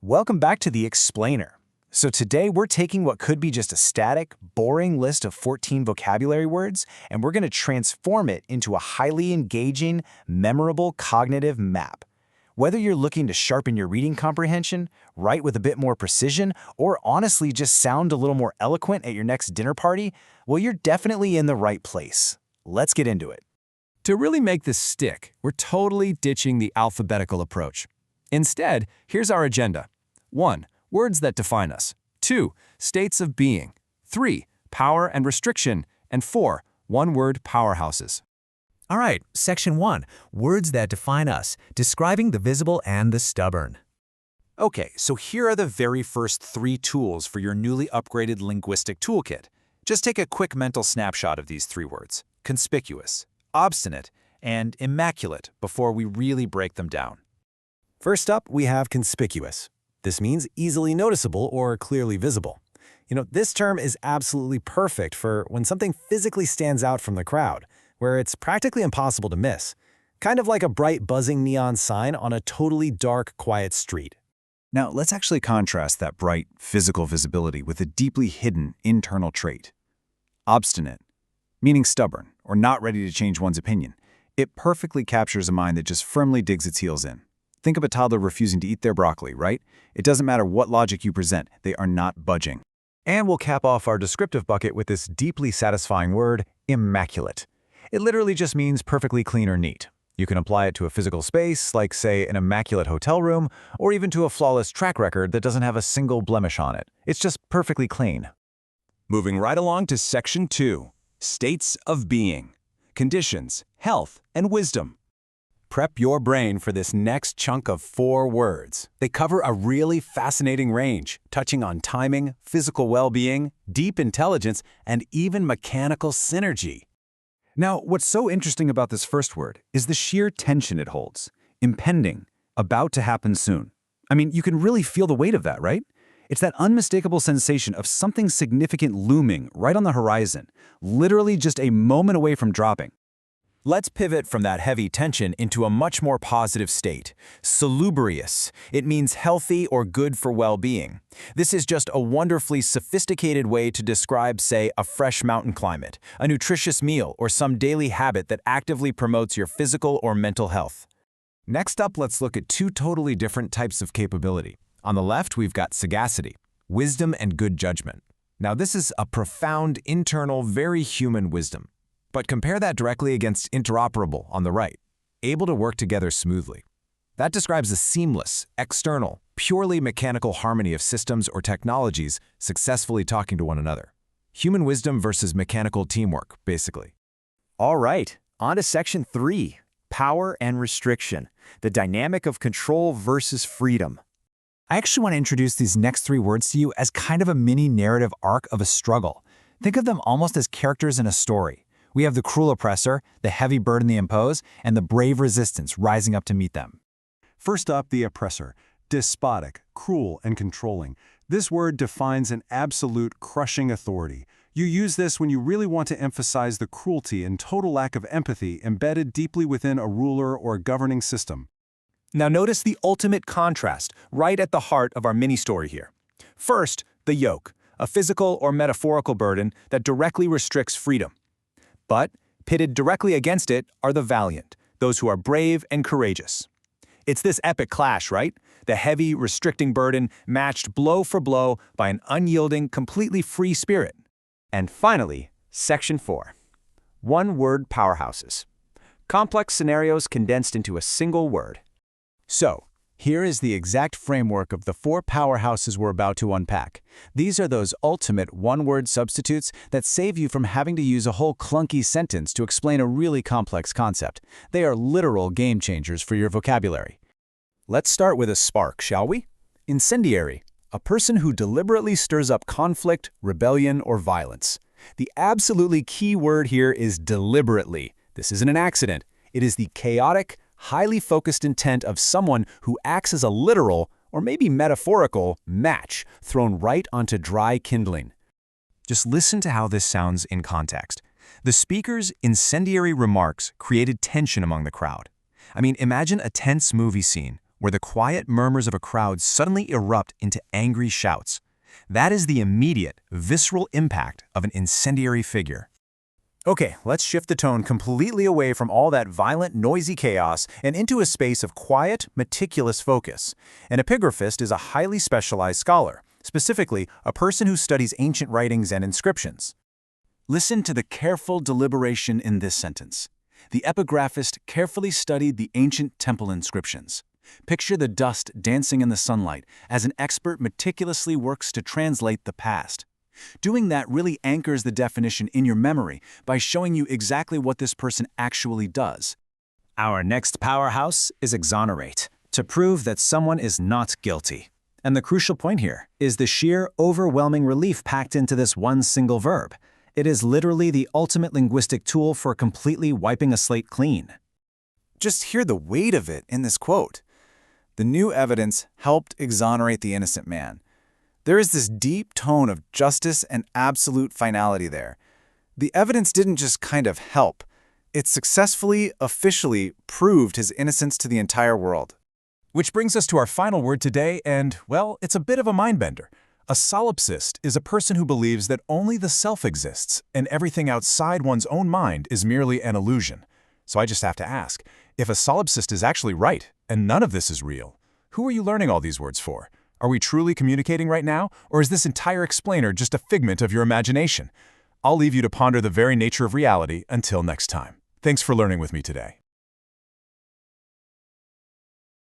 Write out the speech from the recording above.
Welcome back to the Explainer. So today we're taking what could be just a static, boring list of 14 vocabulary words, and we're going to transform it into a highly engaging, memorable cognitive map. Whether you're looking to sharpen your reading comprehension, write with a bit more precision, or honestly just sound a little more eloquent at your next dinner party, well, you're definitely in the right place. Let's get into it. To really make this stick, we're totally ditching the alphabetical approach. Instead, here's our agenda. 1. Words that define us. 2. States of being. 3. Power and restriction. And 4. One-word powerhouses. All right, Section 1, words that define us, describing the visible and the stubborn. Okay, so here are the very first 3 tools for your newly upgraded linguistic toolkit. Just take a quick mental snapshot of these 3 words: conspicuous, obstinate, and immaculate before we really break them down. First up, we have conspicuous. This means easily noticeable or clearly visible. This term is absolutely perfect for when something physically stands out from the crowd, where it's practically impossible to miss. Kind of like a bright buzzing neon sign on a totally dark, quiet street. Now, let's actually contrast that bright, physical visibility with a deeply hidden internal trait. Obstinate, meaning stubborn or not ready to change one's opinion. It perfectly captures a mind that just firmly digs its heels in. Think of a toddler refusing to eat their broccoli, right? It doesn't matter what logic you present, they are not budging. And we'll cap off our descriptive bucket with this deeply satisfying word, immaculate. It literally just means perfectly clean or neat. You can apply it to a physical space, like, say, an immaculate hotel room, or even to a flawless track record that doesn't have a single blemish on it. It's just perfectly clean. Moving right along to Section 2. States of being. Conditions, health, and wisdom. Prep your brain for this next chunk of 4 words. They cover a really fascinating range, touching on timing, physical well-being, deep intelligence, and even mechanical synergy. Now, what's so interesting about this first word is the sheer tension it holds. Impending, about to happen soon. I mean, you can really feel the weight of that, right? It's that unmistakable sensation of something significant looming right on the horizon, literally just a moment away from dropping. Let's pivot from that heavy tension into a much more positive state. Salubrious. It means healthy or good for well-being. This is just a wonderfully sophisticated way to describe, say, a fresh mountain climate, a nutritious meal, or some daily habit that actively promotes your physical or mental health. Next up, let's look at 2 totally different types of capability. On the left, we've got sagacity, wisdom and good judgment. Now, this is a profound, internal, very human wisdom. But compare that directly against interoperable on the right, able to work together smoothly. That describes a seamless, external, purely mechanical harmony of systems or technologies successfully talking to one another. Human wisdom versus mechanical teamwork, basically. All right, on to Section 3, power and restriction, the dynamic of control versus freedom. I actually want to introduce these next 3 words to you as kind of a mini narrative arc of a struggle. Think of them almost as characters in a story. We have the cruel oppressor, the heavy burden they impose, and the brave resistance rising up to meet them. First up, the oppressor. Despotic, cruel, and controlling. This word defines an absolute crushing authority. You use this when you really want to emphasize the cruelty and total lack of empathy embedded deeply within a ruler or governing system. Now notice the ultimate contrast right at the heart of our mini-story here. First, the yoke, a physical or metaphorical burden that directly restricts freedom. But pitted directly against it are the valiant, those who are brave and courageous. It's this epic clash, right? The heavy, restricting burden matched blow for blow by an unyielding, completely free spirit. And finally, Section 4. One-word powerhouses. Complex scenarios condensed into a single word. So, here is the exact framework of the 4 powerhouses we're about to unpack. These are those ultimate one-word substitutes that save you from having to use a whole clunky sentence to explain a really complex concept. They are literal game changers for your vocabulary. Let's start with a spark, shall we? Incendiary, a person who deliberately stirs up conflict, rebellion, or violence. The absolutely key word here is deliberately. This isn't an accident. It is the chaotic, highly focused intent of someone who acts as a literal, or maybe metaphorical, match thrown right onto dry kindling. Just listen to how this sounds in context. The speaker's incendiary remarks created tension among the crowd. I mean, imagine a tense movie scene where the quiet murmurs of a crowd suddenly erupt into angry shouts. That is the immediate, visceral impact of an incendiary figure. Okay, let's shift the tone completely away from all that violent, noisy chaos and into a space of quiet, meticulous focus. An epigraphist is a highly specialized scholar, specifically a person who studies ancient writings and inscriptions. Listen to the careful deliberation in this sentence. The epigraphist carefully studied the ancient temple inscriptions. Picture the dust dancing in the sunlight as an expert meticulously works to translate the past. Doing that really anchors the definition in your memory by showing you exactly what this person actually does. Our next powerhouse is exonerate, to prove that someone is not guilty. And the crucial point here is the sheer, overwhelming relief packed into this one single verb. It is literally the ultimate linguistic tool for completely wiping a slate clean. Just hear the weight of it in this quote. The new evidence helped exonerate the innocent man. There is this deep tone of justice and absolute finality there. The evidence didn't just kind of help. It successfully, officially proved his innocence to the entire world. Which brings us to our final word today, and, well, it's a bit of a mind-bender. A solipsist is a person who believes that only the self exists, and everything outside one's own mind is merely an illusion. So I just have to ask, if a solipsist is actually right, and none of this is real, who are you learning all these words for? Are we truly communicating right now, or is this entire explainer just a figment of your imagination? I'll leave you to ponder the very nature of reality until next time. Thanks for learning with me today.